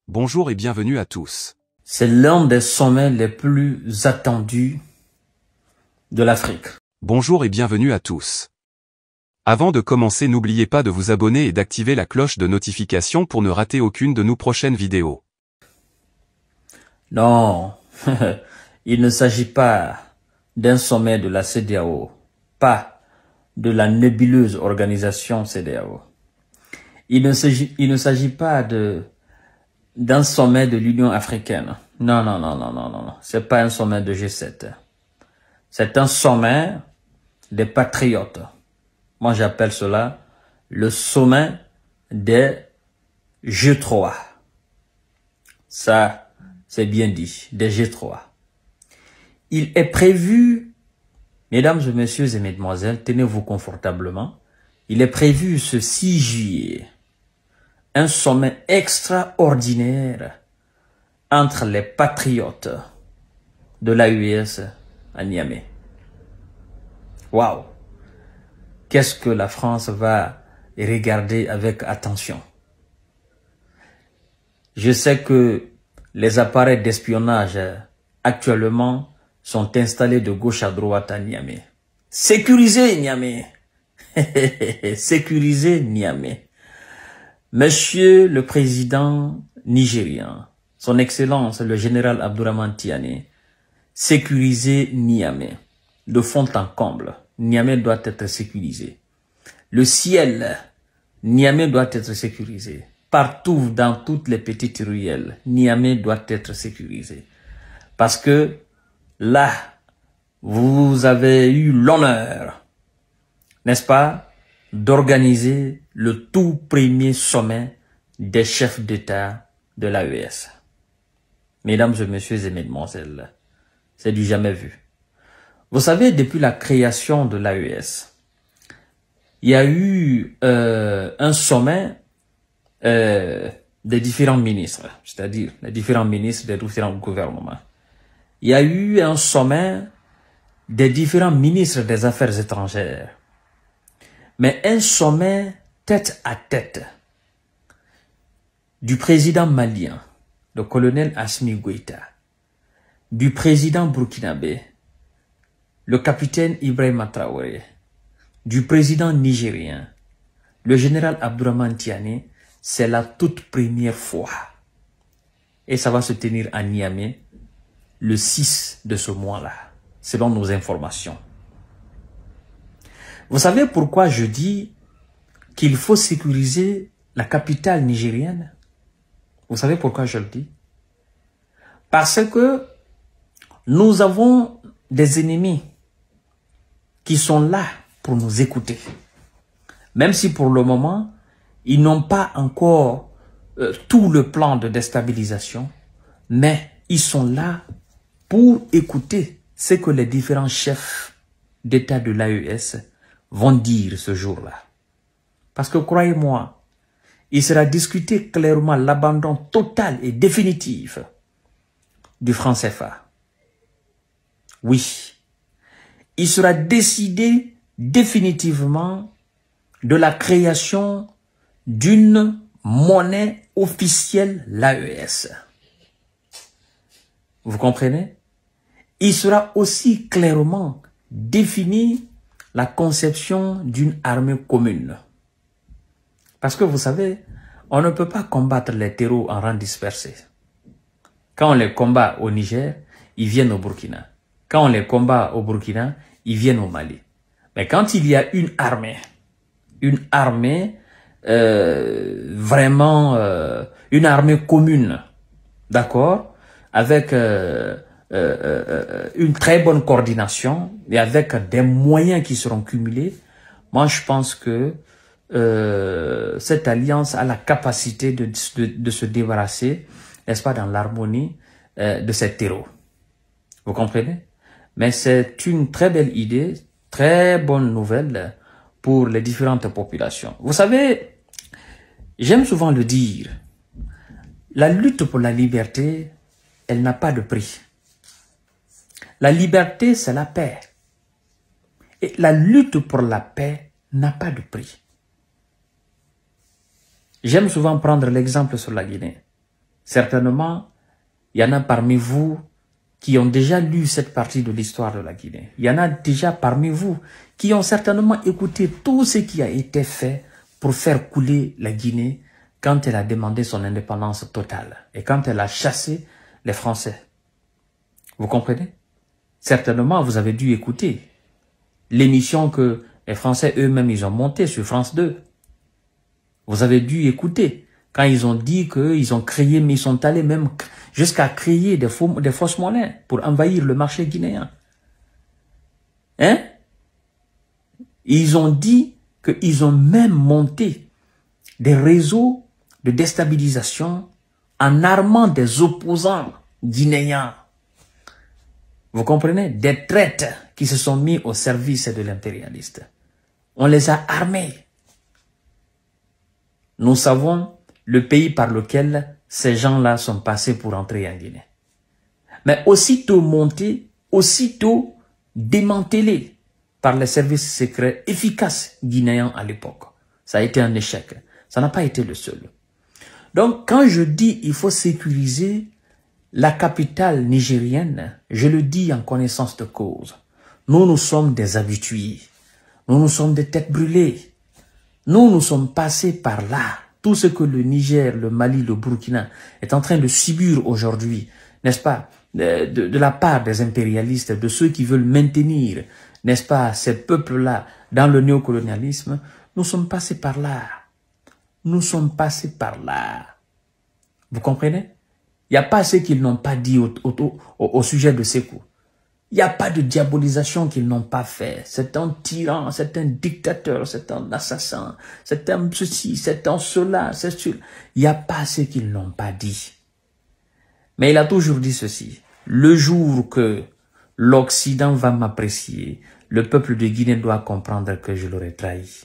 Bonjour et bienvenue à tous. C'est l'un des sommets les plus attendus de l'Afrique. Bonjour et bienvenue à tous. Avant de commencer, n'oubliez pas de vous abonner et d'activer la cloche de notification pour ne rater aucune de nos prochaines vidéos. Non, il ne s'agit pas d'un sommet de la CEDEAO, pas de la nébuleuse organisation CEDEAO. Il ne s'agit pas d'un sommet de l'Union africaine. Non. C'est pas un sommet de G7. C'est un sommet des patriotes. Moi, j'appelle cela le sommet des G3. Ça, c'est bien dit, des G3. Il est prévu, mesdames et messieurs et mesdemoiselles, tenez-vous confortablement, il est prévu ce 6 juillet, un sommet extraordinaire entre les patriotes de l'AES à Niamey. Waouh! Qu'est-ce que la France va regarder avec attention? Je sais que les appareils d'espionnage actuellement sont installés de gauche à droite à Niamey. Sécurisez Niamey! Sécurisez Niamey! Monsieur le président nigérien, son excellence le général Abdourahmane Tiani, sécurisez Niamey. De fond en comble, Niamey doit être sécurisé. Le ciel, Niamey doit être sécurisé. Partout, dans toutes les petites ruelles, Niamey doit être sécurisé. Parce que là, vous avez eu l'honneur, n'est-ce pas, d'organiser le tout premier sommet des chefs d'État de l'AES. Mesdames et messieurs et mesdemoiselles, c'est du jamais vu. Vous savez, depuis la création de l'AES, il y a eu un sommet des différents ministres, c'est-à-dire les différents ministres des différents gouvernements. Il y a eu un sommet des différents ministres des Affaires étrangères, mais un sommet tête à tête du président malien, le colonel Assimi Goïta, du président burkinabé, le capitaine Ibrahima Traoré, du président nigérien, le général Abdourahmane Tiani, c'est la toute première fois. Et ça va se tenir à Niamey le 6 de ce mois-là, selon nos informations. Vous savez pourquoi je dis qu'il faut sécuriser la capitale nigérienne? Vous savez pourquoi je le dis? Parce que nous avons des ennemis qui sont là pour nous écouter. Même si pour le moment, ils n'ont pas encore tout le plan de déstabilisation, mais ils sont là pour écouter ce que les différents chefs d'État de l'AES vont dire ce jour-là. Parce que croyez-moi, il sera discuté clairement l'abandon total et définitif du franc CFA. Oui. Il sera décidé définitivement de la création d'une monnaie officielle, l'AES. Vous comprenez? Il sera aussi clairement défini la conception d'une armée commune. Parce que vous savez, on ne peut pas combattre les terreaux en rang dispersé. Quand on les combat au Niger, ils viennent au Burkina. Quand on les combat au Burkina, ils viennent au Mali. Mais quand il y a une armée vraiment une armée commune, d'accord, avec une très bonne coordination et avec des moyens qui seront cumulés, moi je pense que cette alliance a la capacité de se débarrasser, n'est-ce pas, dans l'harmonie de ces terreaux. Vous comprenez? Mais c'est une très belle idée, très bonne nouvelle pour les différentes populations. Vous savez, j'aime souvent le dire, la lutte pour la liberté, elle n'a pas de prix. La liberté, c'est la paix. Et la lutte pour la paix n'a pas de prix. J'aime souvent prendre l'exemple sur la Guinée. Certainement, il y en a parmi vous qui ont déjà lu cette partie de l'histoire de la Guinée. Il y en a déjà parmi vous qui ont certainement écouté tout ce qui a été fait pour faire couler la Guinée quand elle a demandé son indépendance totale et quand elle a chassé les Français. Vous comprenez? Certainement, vous avez dû écouter l'émission que les Français eux-mêmes ils ont montée sur France 2. Vous avez dû écouter quand ils ont dit qu'ils ont créé, mais ils sont allés même jusqu'à créer des fausses monnaies pour envahir le marché guinéen. Hein? Ils ont dit qu'ils ont même monté des réseaux de déstabilisation en armant des opposants guinéens. Vous comprenez? Des traîtres qui se sont mis au service de l'impérialiste. On les a armés. Nous savons le pays par lequel ces gens-là sont passés pour entrer en Guinée. Mais aussitôt montés, aussitôt démantelés par les services secrets efficaces guinéens à l'époque. Ça a été un échec. Ça n'a pas été le seul. Donc, quand je dis il faut sécuriser la capitale nigérienne, je le dis en connaissance de cause. Nous sommes des habitués. Nous sommes des têtes brûlées. Nous sommes passés par là. Tout ce que le Niger, le Mali, le Burkina est en train de subir aujourd'hui, n'est-ce pas, de la part des impérialistes, de ceux qui veulent maintenir, n'est-ce pas, ces peuples-là dans le néocolonialisme, nous sommes passés par là. Nous sommes passés par là. Vous comprenez? Il n'y a pas ce qu'ils n'ont pas dit au sujet de Sékou. Il n'y a pas de diabolisation qu'ils n'ont pas fait. C'est un tyran, c'est un dictateur, c'est un assassin, c'est un ceci, c'est un cela, c'est cela. Il n'y a pas ce qu'ils n'ont pas dit. Mais il a toujours dit ceci. Le jour que l'Occident va m'apprécier, le peuple de Guinée doit comprendre que je l'aurais trahi.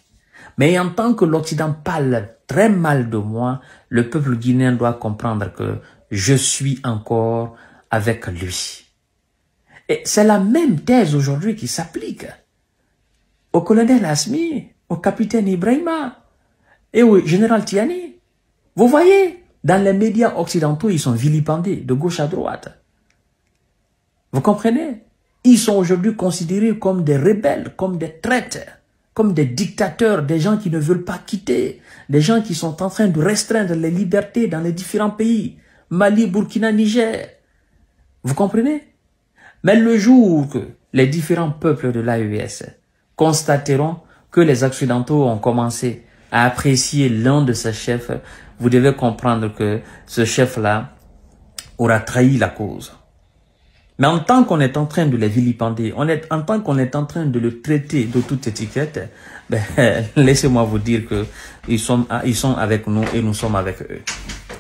Mais en tant que l'Occident parle très mal de moi, le peuple guinéen doit comprendre que je suis encore avec lui. Et c'est la même thèse aujourd'hui qui s'applique au colonel Asmi, au capitaine Ibrahima et au général Tiani. Vous voyez, dans les médias occidentaux, ils sont vilipendés de gauche à droite. Vous comprenez? Ils sont aujourd'hui considérés comme des rebelles, comme des traîtres, comme des dictateurs, des gens qui ne veulent pas quitter, des gens qui sont en train de restreindre les libertés dans les différents pays, Mali, Burkina, Niger. Vous comprenez? Mais le jour que les différents peuples de l'AES constateront que les Occidentaux ont commencé à apprécier l'un de ces chefs, vous devez comprendre que ce chef-là aura trahi la cause. Mais en tant qu'on est en train de les vilipender, en tant qu'on est en train de le traiter de toute étiquette, ben, laissez-moi vous dire que ils sont avec nous et nous sommes avec eux.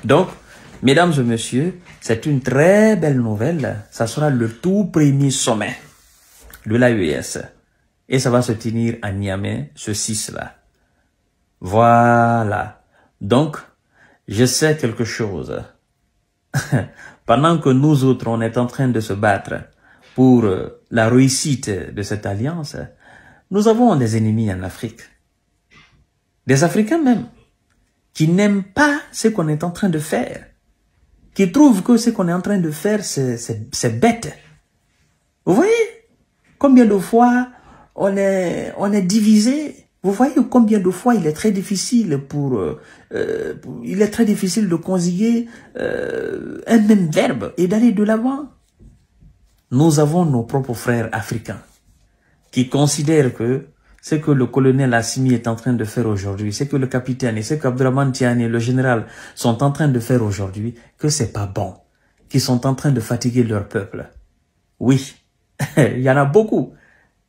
Donc, mesdames et messieurs, c'est une très belle nouvelle. Ça sera le tout premier sommet de l'AES. Et ça va se tenir à Niamey, ce 6-là. Voilà. Donc, je sais quelque chose. Pendant que nous autres, on est en train de se battre pour la réussite de cette alliance, nous avons des ennemis en Afrique. Des Africains même, qui n'aiment pas ce qu'on est en train de faire. Qui trouvent que ce qu'on est en train de faire, c'est bête. Vous voyez combien de fois on est divisé. Vous voyez combien de fois il est très difficile de conjuguer un même verbe et d'aller de l'avant. Nous avons nos propres frères africains qui considèrent que ce que le colonel Assimi est en train de faire aujourd'hui, ce que le capitaine et ce qu'Abdourahmane Tiani et le général sont en train de faire aujourd'hui, que c'est pas bon, qu'ils sont en train de fatiguer leur peuple. Oui, il y en a beaucoup.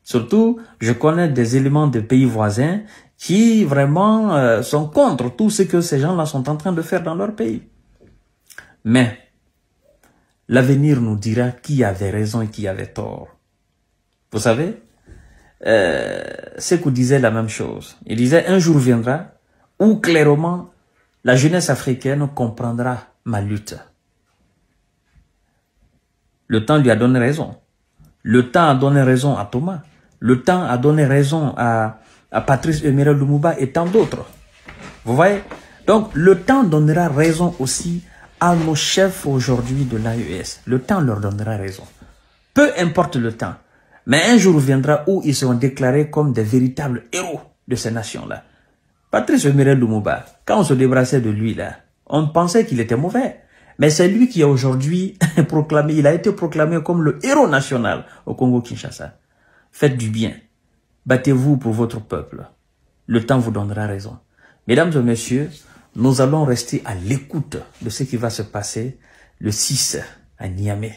Surtout, je connais des éléments de pays voisins qui vraiment sont contre tout ce que ces gens-là sont en train de faire dans leur pays. Mais l'avenir nous dira qui avait raison et qui avait tort. Vous savez, Sékou disait la même chose. Il disait, un jour viendra où clairement la jeunesse africaine comprendra ma lutte. Le temps lui a donné raison. Le temps a donné raison à Thomas. Le temps a donné raison à Patrice Emery Lumumba et tant d'autres. Vous voyez? Donc, le temps donnera raison aussi à nos chefs aujourd'hui de l'AES. Le temps leur donnera raison. Peu importe le temps. Mais un jour viendra où ils seront déclarés comme des véritables héros de ces nations-là. Patrice Emery Lumumba, quand on se débarrassait de lui là, on pensait qu'il était mauvais. Mais c'est lui qui a aujourd'hui proclamé, il a été proclamé comme le héros national au Congo-Kinshasa. Faites du bien. Battez-vous pour votre peuple. Le temps vous donnera raison. Mesdames et messieurs, nous allons rester à l'écoute de ce qui va se passer le 6 à Niamey.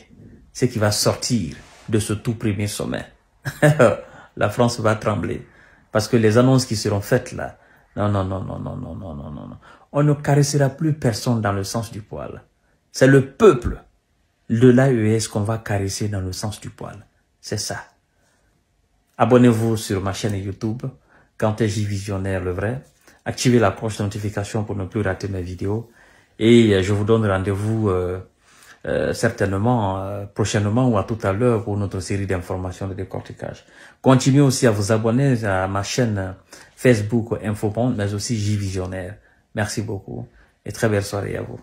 Ce qui va sortir de ce tout premier sommet. La France va trembler. Parce que les annonces qui seront faites là, non. On ne caressera plus personne dans le sens du poil. C'est le peuple de l'AES qu'on va caresser dans le sens du poil. C'est ça. Abonnez-vous sur ma chaîne YouTube, Kanté J Visionnaire le vrai. Activez la cloche de notification pour ne plus rater mes vidéos. Et je vous donne rendez-vous certainement prochainement ou à tout à l'heure pour notre série d'informations de décortiquage. Continuez aussi à vous abonner à ma chaîne Facebook Infobond, mais aussi J Visionnaire. Merci beaucoup et très belle soirée à vous.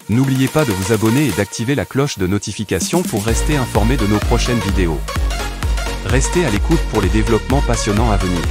N'oubliez pas de vous abonner et d'activer la cloche de notification pour rester informé de nos prochaines vidéos. Restez à l'écoute pour les développements passionnants à venir.